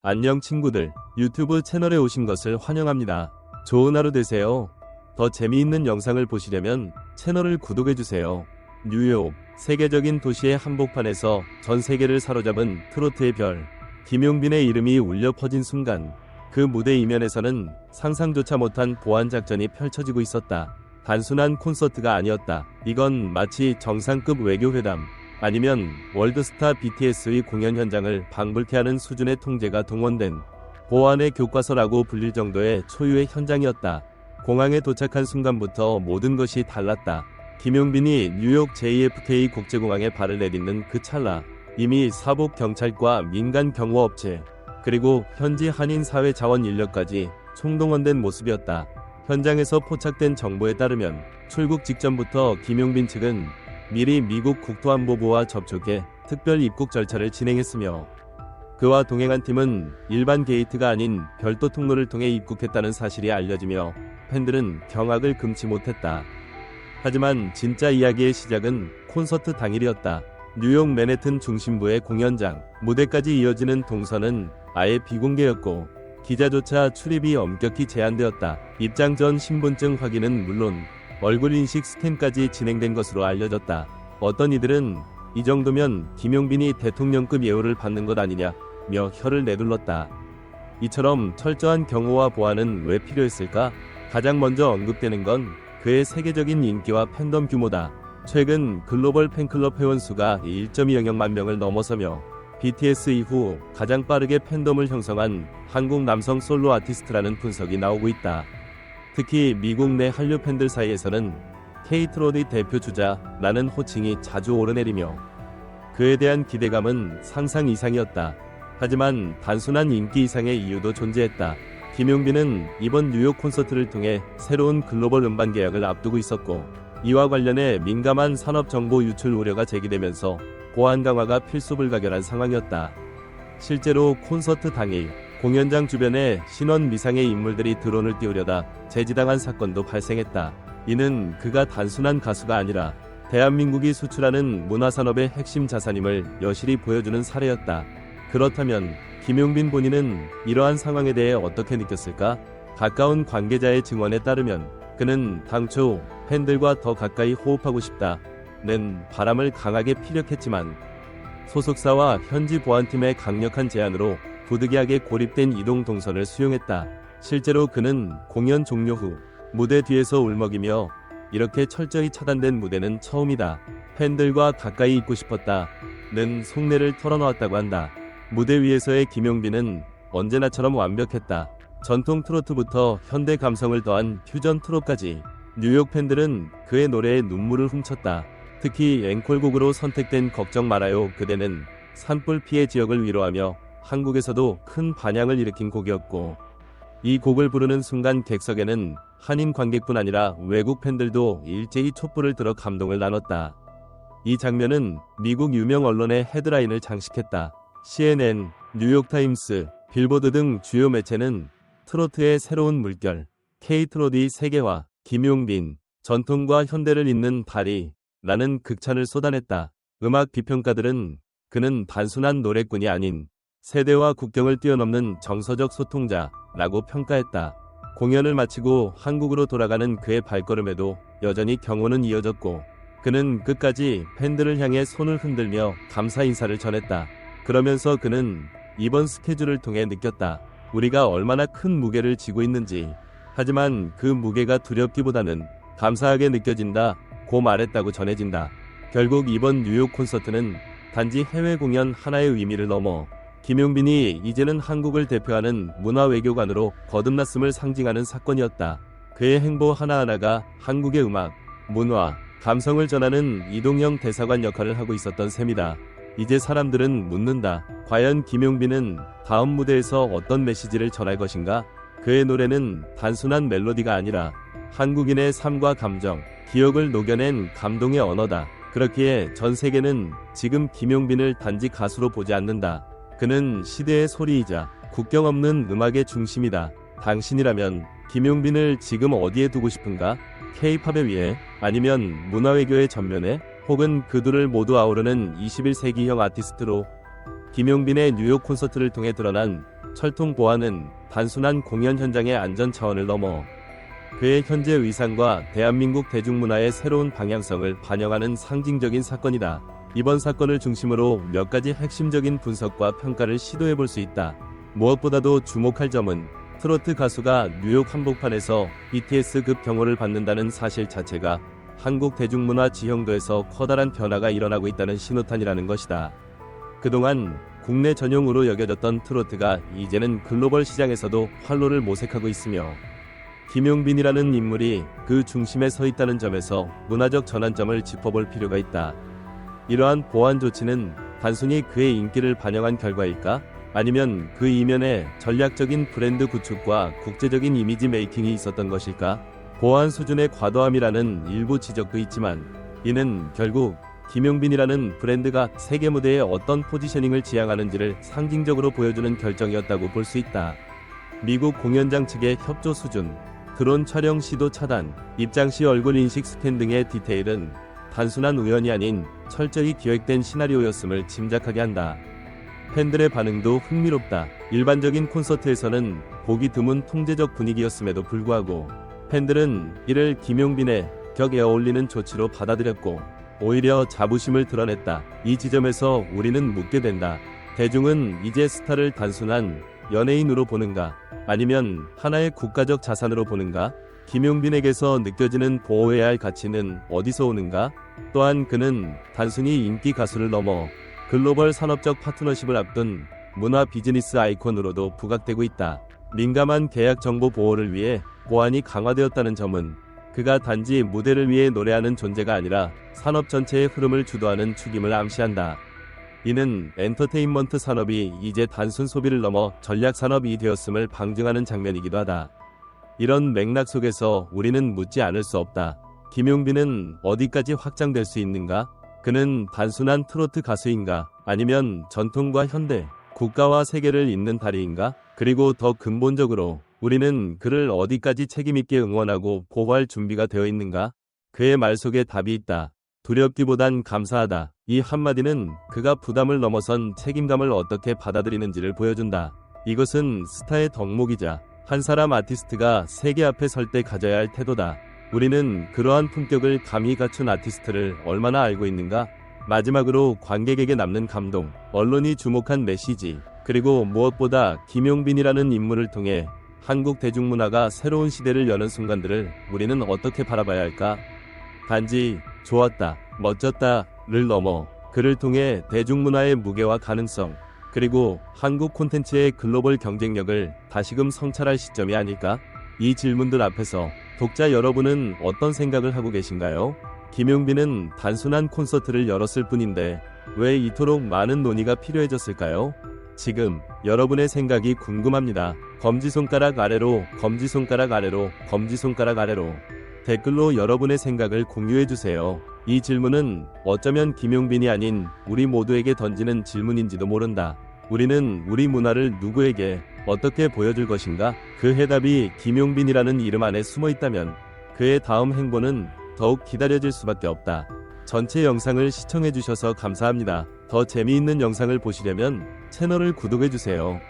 안녕 친구들, 유튜브 채널에 오신 것을 환영합니다. 좋은 하루 되세요. 더 재미있는 영상을 보시려면 채널을 구독해주세요. 뉴욕, 세계적인 도시의 한복판에서 전 세계를 사로잡은 트로트의 별, 김용빈의 이름이 울려 퍼진 순간 그 무대 이면에서는 상상조차 못한 보안 작전이 펼쳐지고 있었다. 단순한 콘서트가 아니었다. 이건 마치 정상급 외교회담, 아니면 월드스타 BTS의 공연 현장을 방불케 하는 수준의 통제가 동원된 보안의 교과서라고 불릴 정도의 초유의 현장이었다. 공항에 도착한 순간부터 모든 것이 달랐다. 김용빈이 뉴욕 JFK 국제공항에 발을 내딛는 그 찰나, 이미 사복 경찰과 민간 경호업체, 그리고 현지 한인 사회 자원 인력까지 총동원된 모습이었다. 현장에서 포착된 정보에 따르면 출국 직전부터 김용빈 측은 미리 미국 국토안보부와 접촉해 특별 입국 절차를 진행했으며, 그와 동행한 팀은 일반 게이트가 아닌 별도 통로를 통해 입국했다는 사실이 알려지며 팬들은 경악을 금치 못했다. 하지만 진짜 이야기의 시작은 콘서트 당일이었다. 뉴욕 맨해튼 중심부의 공연장, 무대까지 이어지는 동선은 아예 비공개였고 기자조차 출입이 엄격히 제한되었다. 입장 전 신분증 확인은 물론 얼굴 인식 스캔까지 진행된 것으로 알려졌다. 어떤 이들은 이 정도면 김용빈이 대통령급 예우를 받는 것 아니냐며 혀를 내둘렀다. 이처럼 철저한 경호와 보안은 왜 필요했을까? 가장 먼저 언급되는 건 그의 세계적인 인기와 팬덤 규모다. 최근 글로벌 팬클럽 회원수가 1.2억 명을 넘어서며 BTS 이후 가장 빠르게 팬덤을 형성한 한국 남성 솔로 아티스트라는 분석이 나오고 있다. 특히 미국 내 한류 팬들 사이에서는 케이트로디 대표 주자라는 호칭이 자주 오르내리며 그에 대한 기대감은 상상 이상이었다. 하지만 단순한 인기 이상의 이유도 존재했다. 김용빈은 이번 뉴욕 콘서트를 통해 새로운 글로벌 음반 계약을 앞두고 있었고, 이와 관련해 민감한 산업 정보 유출 우려가 제기되면서 보안 강화가 필수불가결한 상황이었다. 실제로 콘서트 당일 공연장 주변에 신원 미상의 인물들이 드론을 띄우려다 제지당한 사건도 발생했다. 이는 그가 단순한 가수가 아니라 대한민국이 수출하는 문화산업의 핵심 자산임을 여실히 보여주는 사례였다. 그렇다면 김용빈 본인은 이러한 상황에 대해 어떻게 느꼈을까? 가까운 관계자의 증언에 따르면 그는 당초 팬들과 더 가까이 호흡하고 싶다는 바람을 강하게 피력했지만 소속사와 현지 보안팀의 강력한 제안으로 부득이하게 고립된 이동 동선을 수용했다. 실제로 그는 공연 종료 후 무대 뒤에서 울먹이며 이렇게 철저히 차단된 무대는 처음이다. 팬들과 가까이 있고 싶었다는 속내를 털어놓았다고 한다. 무대 위에서의 김용빈은 언제나처럼 완벽했다. 전통 트로트부터 현대 감성을 더한 퓨전 트롯까지 뉴욕 팬들은 그의 노래에 눈물을 훔쳤다. 특히 앵콜곡으로 선택된 걱정 말아요 그대는 산불 피해 지역을 위로하며 한국에서도 큰 반향을 일으킨 곡이었고, 이 곡을 부르는 순간 객석에는 한인 관객뿐 아니라 외국 팬들도 일제히 촛불을 들어 감동을 나눴다. 이 장면은 미국 유명 언론의 헤드라인을 장식했다. CNN, 뉴욕타임스, 빌보드 등 주요 매체는 트로트의 새로운 물결, K-트로트의 세계화, 김용빈, 전통과 현대를 잇는 발휘라는 극찬을 쏟아냈다. 음악 비평가들은 그는 단순한 노래꾼이 아닌 세대와 국경을 뛰어넘는 정서적 소통자라고 평가했다. 공연을 마치고 한국으로 돌아가는 그의 발걸음에도 여전히 경호는 이어졌고, 그는 끝까지 팬들을 향해 손을 흔들며 감사 인사를 전했다. 그러면서 그는 이번 스케줄을 통해 느꼈다. 우리가 얼마나 큰 무게를 지고 있는지. 하지만 그 무게가 두렵기보다는 감사하게 느껴진다고 말했다고 전해진다. 결국 이번 뉴욕 콘서트는 단지 해외 공연 하나의 의미를 넘어 김용빈이 이제는 한국을 대표하는 문화외교관으로 거듭났음을 상징하는 사건이었다. 그의 행보 하나하나가 한국의 음악, 문화, 감성을 전하는 이동형 대사관 역할을 하고 있었던 셈이다. 이제 사람들은 묻는다. 과연 김용빈은 다음 무대에서 어떤 메시지를 전할 것인가? 그의 노래는 단순한 멜로디가 아니라 한국인의 삶과 감정, 기억을 녹여낸 감동의 언어다. 그렇기에 전 세계는 지금 김용빈을 단지 가수로 보지 않는다. 그는 시대의 소리이자 국경 없는 음악의 중심이다. 당신이라면 김용빈을 지금 어디에 두고 싶은가? K-팝의 위에? 아니면 문화외교의 전면에? 혹은 그 둘을 모두 아우르는 21세기형 아티스트로? 김용빈의 뉴욕 콘서트를 통해 드러난 철통 보안은 단순한 공연 현장의 안전 차원을 넘어 그의 현재 위상과 대한민국 대중문화의 새로운 방향성을 반영하는 상징적인 사건이다. 이번 사건을 중심으로 몇 가지 핵심적인 분석과 평가를 시도해 볼 수 있다. 무엇보다도 주목할 점은 트로트 가수가 뉴욕 한복판에서 BTS급 경호를 받는다는 사실 자체가 한국 대중문화 지형도에서 커다란 변화가 일어나고 있다는 신호탄이라는 것이다. 그동안 국내 전용으로 여겨졌던 트로트가 이제는 글로벌 시장에서도 활로를 모색하고 있으며 김용빈이라는 인물이 그 중심에 서 있다는 점에서 문화적 전환점을 짚어볼 필요가 있다. 이러한 보안 조치는 단순히 그의 인기를 반영한 결과일까? 아니면 그 이면에 전략적인 브랜드 구축과 국제적인 이미지 메이킹이 있었던 것일까? 보안 수준의 과도함이라는 일부 지적도 있지만 이는 결국 김용빈이라는 브랜드가 세계 무대에 어떤 포지셔닝을 지향하는지를 상징적으로 보여주는 결정이었다고 볼 수 있다. 미국 공연장 측의 협조 수준, 드론 촬영 시도 차단, 입장 시 얼굴 인식 스캔 등의 디테일은 단순한 우연이 아닌 철저히 기획된 시나리오였음을 짐작하게 한다. 팬들의 반응도 흥미롭다. 일반적인 콘서트에서는 보기 드문 통제적 분위기였음에도 불구하고 팬들은 이를 김용빈의 격에 어울리는 조치로 받아들였고 오히려 자부심을 드러냈다. 이 지점에서 우리는 묻게 된다. 대중은 이제 스타를 단순한 연예인으로 보는가? 아니면 하나의 국가적 자산으로 보는가? 김용빈에게서 느껴지는 보호해야 할 가치는 어디서 오는가? 또한 그는 단순히 인기 가수를 넘어 글로벌 산업적 파트너십을 앞둔 문화 비즈니스 아이콘으로도 부각되고 있다. 민감한 계약 정보 보호를 위해 보안이 강화되었다는 점은 그가 단지 무대를 위해 노래하는 존재가 아니라 산업 전체의 흐름을 주도하는 축임을 암시한다. 이는 엔터테인먼트 산업이 이제 단순 소비를 넘어 전략 산업이 되었음을 방증하는 장면이기도 하다. 이런 맥락 속에서 우리는 묻지 않을 수 없다. 김용빈은 어디까지 확장될 수 있는가? 그는 단순한 트로트 가수인가? 아니면 전통과 현대, 국가와 세계를 잇는 다리인가? 그리고 더 근본적으로 우리는 그를 어디까지 책임있게 응원하고 보호할 준비가 되어 있는가? 그의 말 속에 답이 있다. 두렵기보단 감사하다. 이 한마디는 그가 부담을 넘어선 책임감을 어떻게 받아들이는지를 보여준다. 이것은 스타의 덕목이자 한 사람 아티스트가 세계 앞에 설 때 가져야 할 태도다. 우리는 그러한 품격을 감히 갖춘 아티스트를 얼마나 알고 있는가? 마지막으로 관객에게 남는 감동, 언론이 주목한 메시지, 그리고 무엇보다 김용빈이라는 인물을 통해 한국 대중문화가 새로운 시대를 여는 순간들을 우리는 어떻게 바라봐야 할까? 단지 좋았다, 멋졌다를 넘어 그를 통해 대중문화의 무게와 가능성, 그리고 한국 콘텐츠의 글로벌 경쟁력을 다시금 성찰할 시점이 아닐까? 이 질문들 앞에서 독자 여러분은 어떤 생각을 하고 계신가요? 김용빈은 단순한 콘서트를 열었을 뿐인데 왜 이토록 많은 논의가 필요해졌을까요? 지금 여러분의 생각이 궁금합니다. 검지손가락 아래로, 검지손가락 아래로, 검지손가락 아래로 댓글로 여러분의 생각을 공유해주세요. 이 질문은 어쩌면 김용빈이 아닌 우리 모두에게 던지는 질문인지도 모른다. 우리는 우리 문화를 누구에게 어떻게 보여줄 것인가? 그 해답이 김용빈이라는 이름 안에 숨어 있다면 그의 다음 행보는 더욱 기다려질 수밖에 없다. 전체 영상을 시청해주셔서 감사합니다. 더 재미있는 영상을 보시려면 채널을 구독해주세요.